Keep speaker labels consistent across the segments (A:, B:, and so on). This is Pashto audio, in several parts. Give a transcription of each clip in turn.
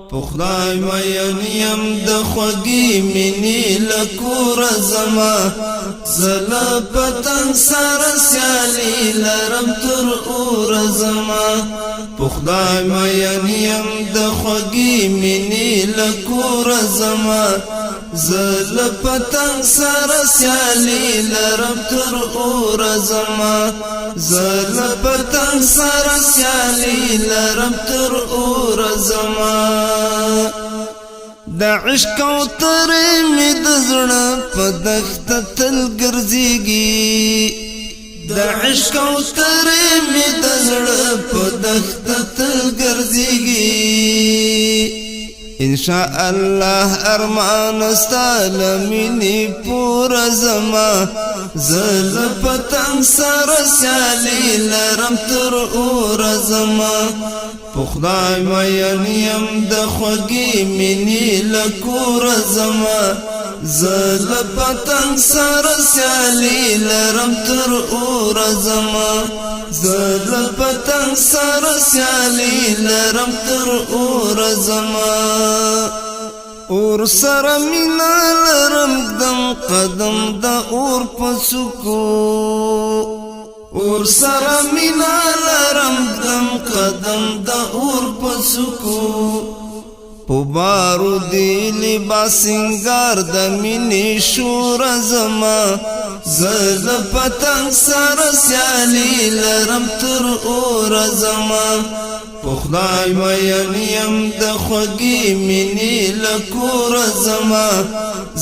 A: په خدای مین یم د خوږې مینې له کوره زما زه له پتنګ سره سیالي لرم تر اوره زما په خدای مین یم د خوږې مینې له کوره زما زه له پتنګ سره سیالي لرم تر اوره زما زه له پتنګ سره سیالي لرم تر اوره زما د عشق کوترې مې د زړه په دښته تل ګرځېږي د عشق کوترې مې د زړه په دښته تل ګرځېږي انشاء الله ارمان ستا له مینې پوره زما زه له پتنګ سره سیالي لرم تر اوره زما په خدای مین یم د خوږې مینې له کوره زما زه له پتنګ سره سیالي لرم تر اوره زما زه له پتنګ سره سیالي لرم تر اوره زما اور سره مینا لرم دم قدم د اور په څوکو اور سره مینا لرم دم قدم د اور په څوکو په بارودي لباس سنگار د مینې شور زما زه له پتنګ سره سیالي لرم تر اوره زما په خدای مین یم د خوږې مینې له کوره زما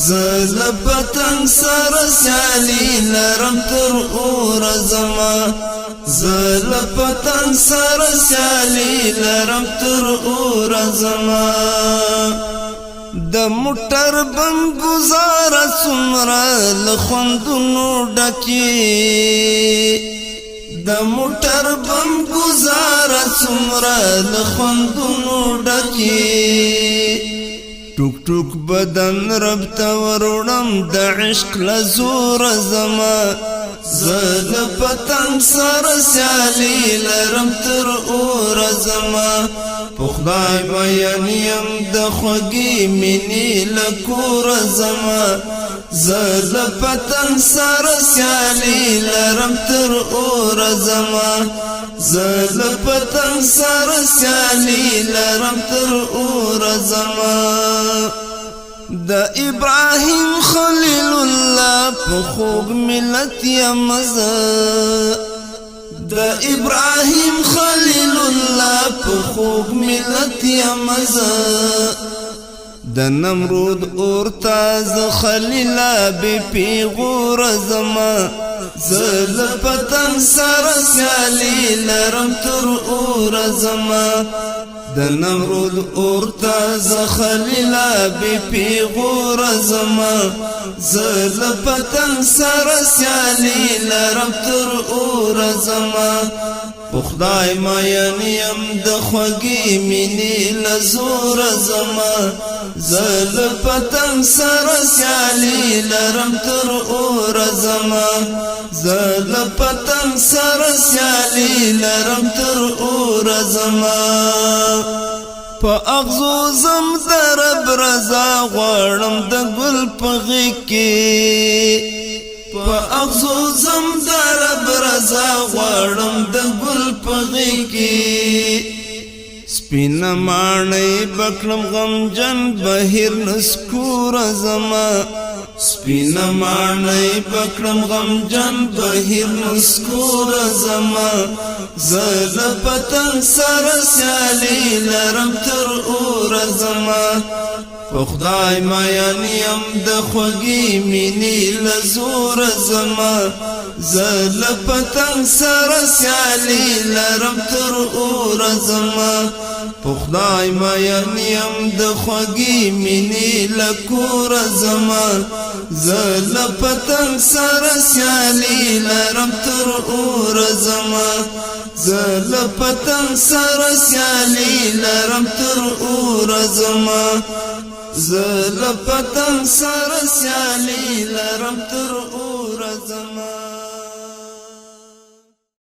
A: زه له پتنګ سره سیالي لرم تر اوره زما زه له پتنګ سره سیالي لرم تر اوره زما د موټر بم گزاره څومره له خوندونو ډکې د موټر بم گزاره څومره له خوندونو ډکې ټوک ټوک بدن رب ته وروړم د عشق له زوره زما زه له پتنګ سره سیالي لرم تر اوره زما په خدای مین یم د خوږې مینې له کوره زما زه له پتنګ سره سیالي لرم تر اوره زما زه له پتنګ سره سیالي لرم تر اوره زما د ابراهیم خلیل الله په خوږ ملت یم زه د ابراهیم خلیل الله په خوږ ملت یم زه د نمرود اور تاز خلیلا بی پیغور زما زه له پتنګ سره سیالي لرم تر اوره زما د نمرود اور تاز خلیلا بی پیغور زما زه له پتنګ سره سیالي لرم تر اوره زما په خدای مین یم د خوږې مینې له زوره زما زه له پتنګ سره سیالي لرم تر اوره زما زه له پتنګ سره سیالي لرم تر اوره زما په اغزو زم د رب رضا غواړم د ګل په غېږ کې په اغزو زم د رب رضا غواړم د ګل په غېږ کې سپینه ماڼۍ بکړم غمجن بهر نسکوره زما سپینه ماڼۍ بکړم غمجن بهر نسکوره زما زه له پتنګ سره سیالي لرم تر اوره زما په خدای مین یم د خوږې مینې له زوره زما زه له پتنګ سره سیالي لرم تر اوره زما په خدای مین یم د خوږې مینې له کوره زما زه له پتنګ سره سیالي لرم تر اوره زما زه له پتنګ سره سیالي لرم تر اوره زما زه له پتنګ سره سیالي لرم تر اوره